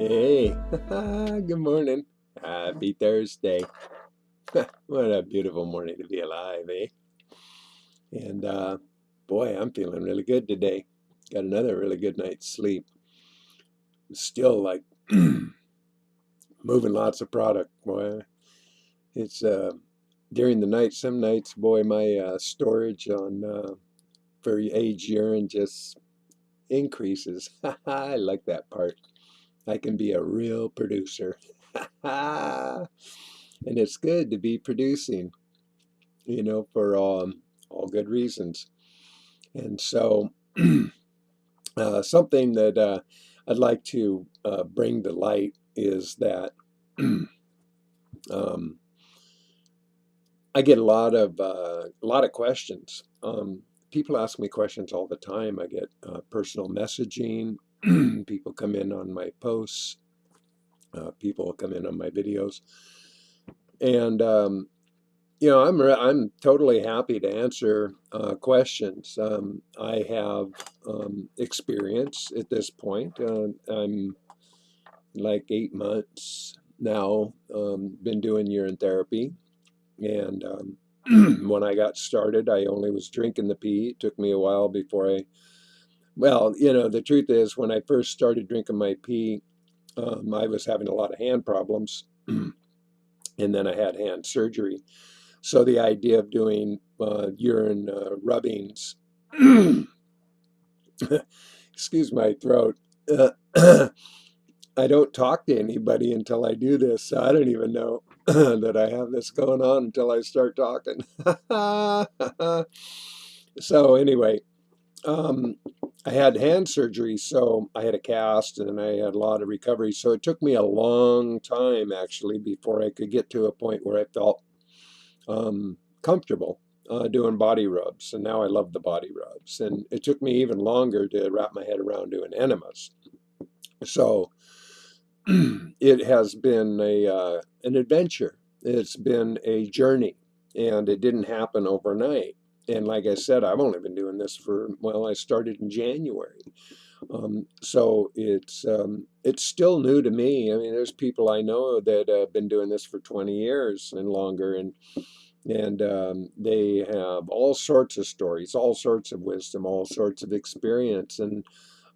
Hey, good morning. Happy Thursday. What a beautiful morning to be alive, eh? And boy, I'm feeling really good today. Got another really good night's sleep. Still like moving lots of product. Boy, it's during the night, some nights, boy, my storage on for aged urine just increases. I like that part. I can be a real producer. And it's good to be producing, for all good reasons. And so, something that I'd like to bring to light is that um, I get a lot of questions. People ask me questions all the time. I get personal messaging. People come in on my posts. People come in on my videos, and I'm totally happy to answer questions. I have experience at this point. I'm like 8 months now. Been doing urine therapy, and when I got started, I only was drinking the pee. It took me a while before well, the truth is, when I first started drinking my pee, I was having a lot of hand problems, and then I had hand surgery. So the idea of doing urine rubbings, excuse my throat. I don't talk to anybody until I do this. So I don't even know that I have this going on until I start talking. So anyway, um, I had hand surgery, so I had a cast and I had a lot of recovery. So it took me a long time actually before I could get to a point where I felt comfortable doing body rubs, and now I love the body rubs. And it took me even longer to wrap my head around doing enemas. So it has been an adventure. It's been a journey, and it didn't happen overnight. And like I said, I've only been doing this well, I started in January. So it's still new to me. I mean, there's people I know that have been doing this for 20 years and longer, and they have all sorts of stories, all sorts of wisdom, all sorts of experience, and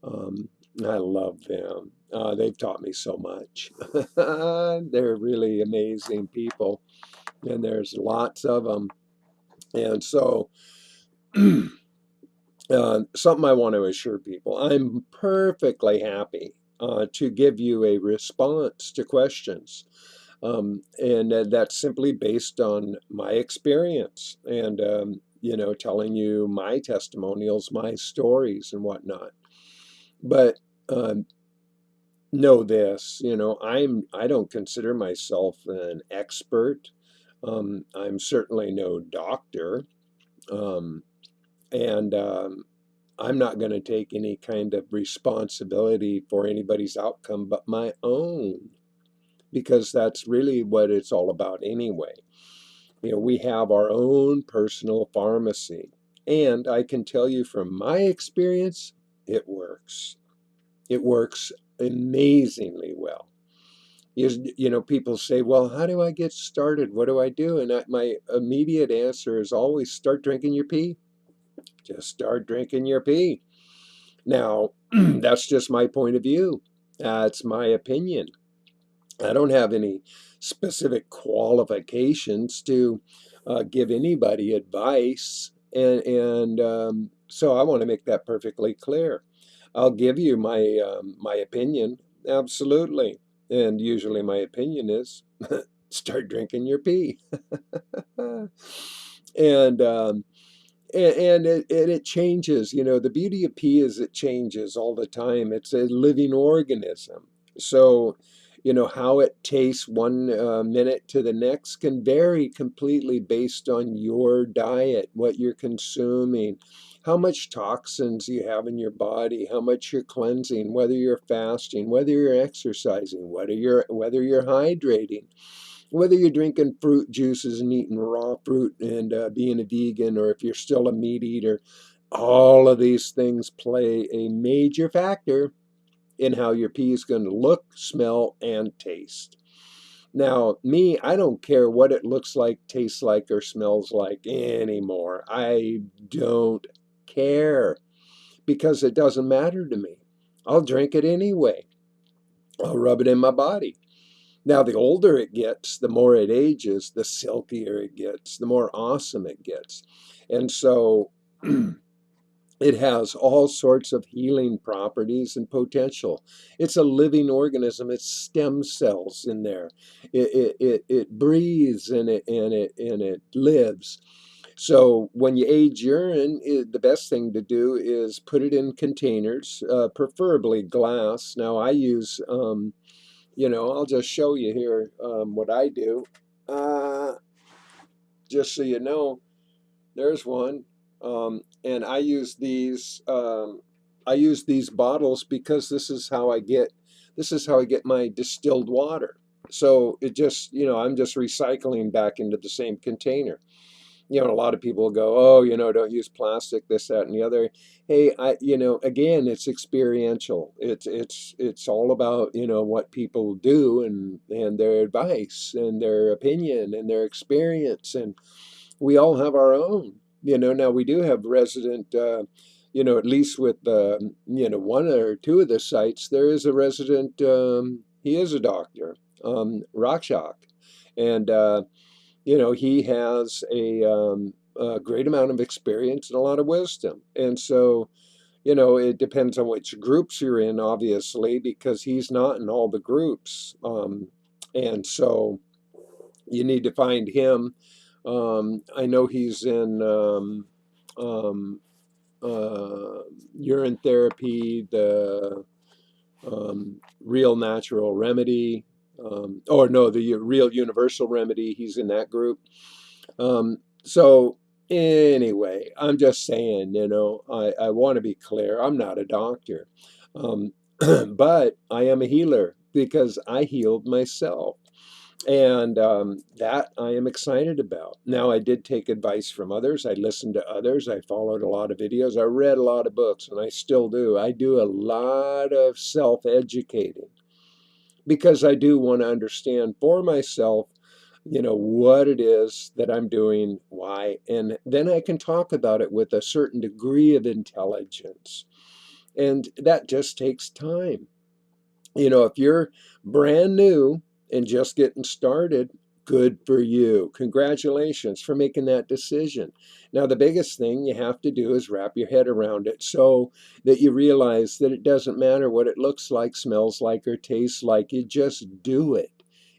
um, I love them. They've taught me so much. They're really amazing people, and there's lots of them. And so, something I want to assure people, I'm perfectly happy to give you a response to questions. And that's simply based on my experience and, telling you my testimonials, my stories, and whatnot. But um, know this, I don't consider myself an expert. I'm certainly no doctor. Um, and I'm not going to take any kind of responsibility for anybody's outcome but my own, because that's really what it's all about anyway. We have our own personal pharmacy. And I can tell you from my experience, it works. It works amazingly well. People say, well, how do I get started? What do I do? And my immediate answer is always start drinking your pee. Just start drinking your pee. Now, that's just my point of view. That's my opinion. I don't have any specific qualifications to give anybody advice, and so I want to make that perfectly clear. I'll give you my opinion, absolutely, and usually my opinion is start drinking your pee, and and it changes. The beauty of pee is it changes all the time. It's a living organism. So, how it tastes one minute to the next can vary completely based on your diet, what you're consuming, how much toxins you have in your body, how much you're cleansing, whether you're fasting, whether you're exercising, whether you're hydrating, whether you're drinking fruit juices and eating raw fruit and being a vegan, or if you're still a meat eater. All of these things play a major factor in how your pee is going to look, smell, and taste. Now, me, I don't care what it looks like, tastes like, or smells like anymore. I don't care because it doesn't matter to me. I'll drink it anyway. I'll rub it in my body. Now, the older it gets, the more it ages, the silkier it gets, the more awesome it gets. And so it has all sorts of healing properties and potential. It's a living organism. It's stem cells in there. It breathes and it lives. So when you age urine, the best thing to do is put it in containers, preferably glass. Now I use, I'll just show you here what I do. Uh, just so you know, there's one. And I use these bottles because this is how I get my distilled water. So it just, I'm just recycling back into the same container. A lot of people go, oh, don't use plastic, this, that, and the other. Hey, again, it's experiential. It's all about, what people do and their advice and their opinion and their experience. And we all have our own. Now we do have resident, at least with, one or two of the sites, there is a resident, he is a doctor, Rakshak. And, he has a great amount of experience and a lot of wisdom. And so, it depends on which groups you're in, obviously, because he's not in all the groups. And so you need to find him. I know he's in um, urine therapy, the real natural remedy, or no, the real universal remedy. He's in that group. So anyway, I'm just saying, I want to be clear. I'm not a doctor, um, but I am a healer because I healed myself. And that I am excited about. Now, I did take advice from others. I listened to others. I followed a lot of videos. I read a lot of books, and I still do. I do a lot of self-educating because I do want to understand for myself, what it is that I'm doing, why, and then I can talk about it with a certain degree of intelligence. And that just takes time. If you're brand new and just getting started, good for you. Congratulations for making that decision. Now, the biggest thing you have to do is wrap your head around it so that you realize that it doesn't matter what it looks like, smells like, or tastes like. You just do it.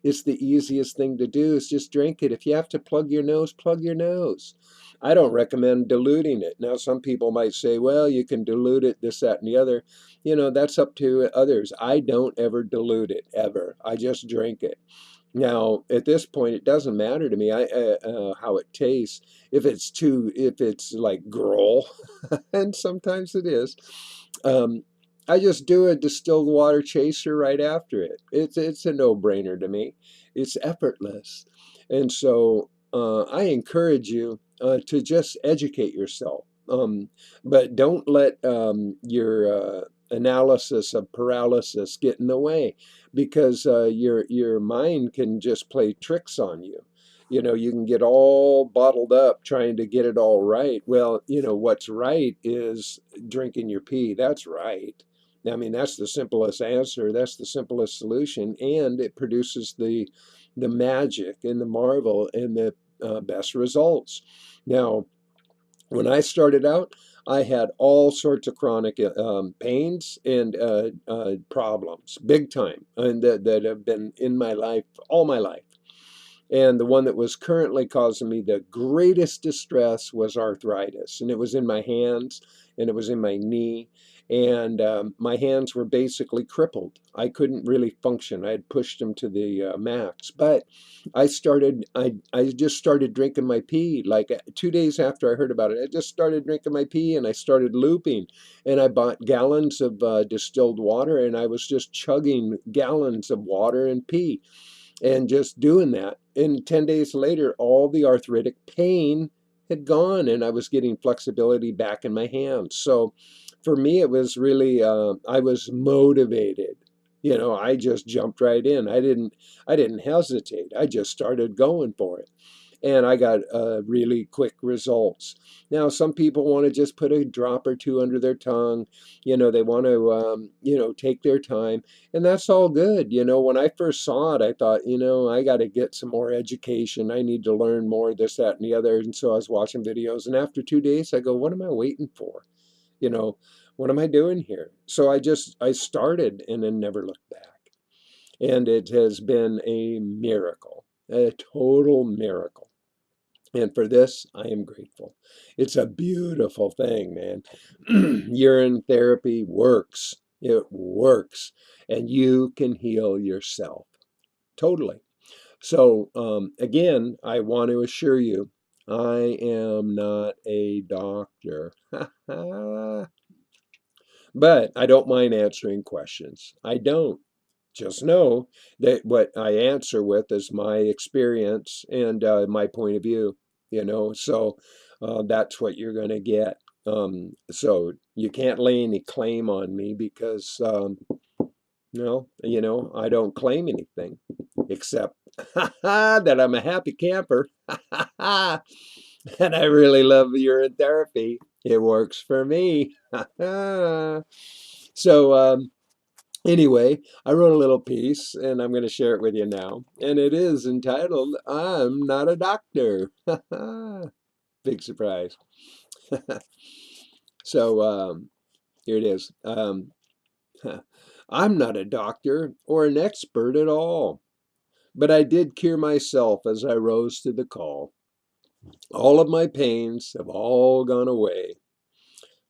It's the easiest thing to do is just drink it. If you have to plug your nose, plug your nose. I don't recommend diluting it. Now, some people might say, well, you can dilute it, this, that, and the other. That's up to others. I don't ever dilute it, ever. I just drink it. Now, at this point, it doesn't matter to me how it tastes. If it's like gruel, and sometimes it is, um, I just do a distilled water chaser right after it. It's a no-brainer to me. It's effortless, and so I encourage you to just educate yourself. But don't let your analysis of paralysis get in the way because your mind can just play tricks on you. You can get all bottled up trying to get it all right. Well, what's right is drinking your pee. That's right. I mean, that's the simplest answer. That's the simplest solution, and it produces the magic and the marvel and the best results. Now, when I started out, I had all sorts of chronic pains and problems, big time, and that have been in my life all my life. And the one that was currently causing me the greatest distress was arthritis. And it was in my hands and it was in my knee. And my hands were basically crippled. I couldn't really function. I had pushed them to the max. But I just started drinking my pee. Like 2 days after I heard about it, I just started drinking my pee and I started looping. And I bought gallons of distilled water and I was just chugging gallons of water and pee and just doing that. And 10 days later, all the arthritic pain had gone and I was getting flexibility back in my hands. So for me, it was really, I was motivated. You know, I just jumped right in. I didn't hesitate. I just started going for it. And I got really quick results. Now, some people want to just put a drop or two under their tongue. You know, they want to, take their time, and that's all good. You know, when I first saw it, I thought, I got to get some more education. I need to learn more, this, that, and the other. And so I was watching videos, and after 2 days, I go, what am I waiting for? You know, what am I doing here? So I started and then never looked back. And it has been a miracle, a total miracle. And for this, I am grateful. It's a beautiful thing, man. Urine therapy works. It works. And you can heal yourself. Totally. So, again, I want to assure you, I am not a doctor. But I don't mind answering questions. I don't. Just know that what I answer with is my experience and my point of view, so that's what you're going to get. So you can't lay any claim on me because, no, I don't claim anything except that I'm a happy camper and I really love urine therapy. It works for me. So, anyway, I wrote a little piece and I'm going to share it with you now. And it is entitled, I'm Not a Doctor. Big surprise. So here it is. I'm not a doctor or an expert at all, but I did cure myself as I rose to the call. All of my pains have all gone away,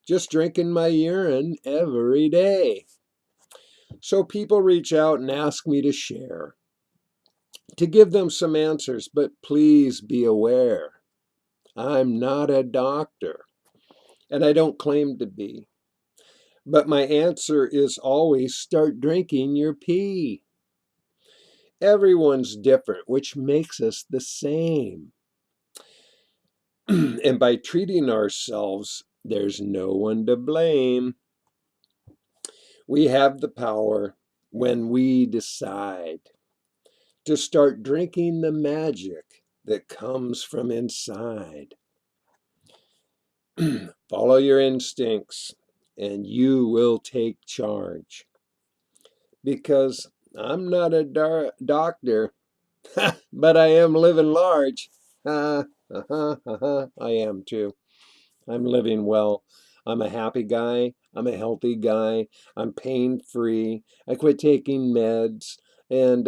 just drinking my urine every day. So people reach out and ask me to share, to give them some answers, but please be aware, I'm not a doctor, and I don't claim to be. But my answer is always start drinking your pee. Everyone's different, which makes us the same. And by treating ourselves, there's no one to blame. We have the power when we decide to start drinking the magic that comes from inside. Follow your instincts and you will take charge. Because I'm not a doctor, but I am living large. I am too. I'm living well. I'm a happy guy. I'm a healthy guy. I'm pain-free. I quit taking meds. And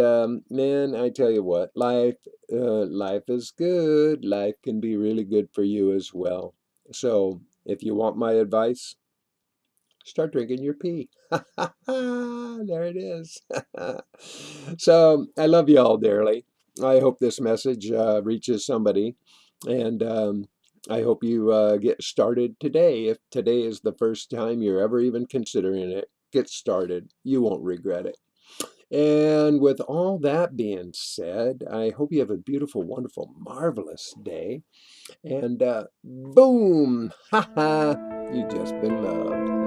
man, I tell you what, life is good. Life can be really good for you as well. So if you want my advice, start drinking your pee. There it is. So I love you all dearly. I hope this message reaches somebody. And I hope you get started today. If today is the first time you're ever even considering it, get started. You won't regret it. And with all that being said, I hope you have a beautiful, wonderful, marvelous day. And boom, ha ha, you just been loved.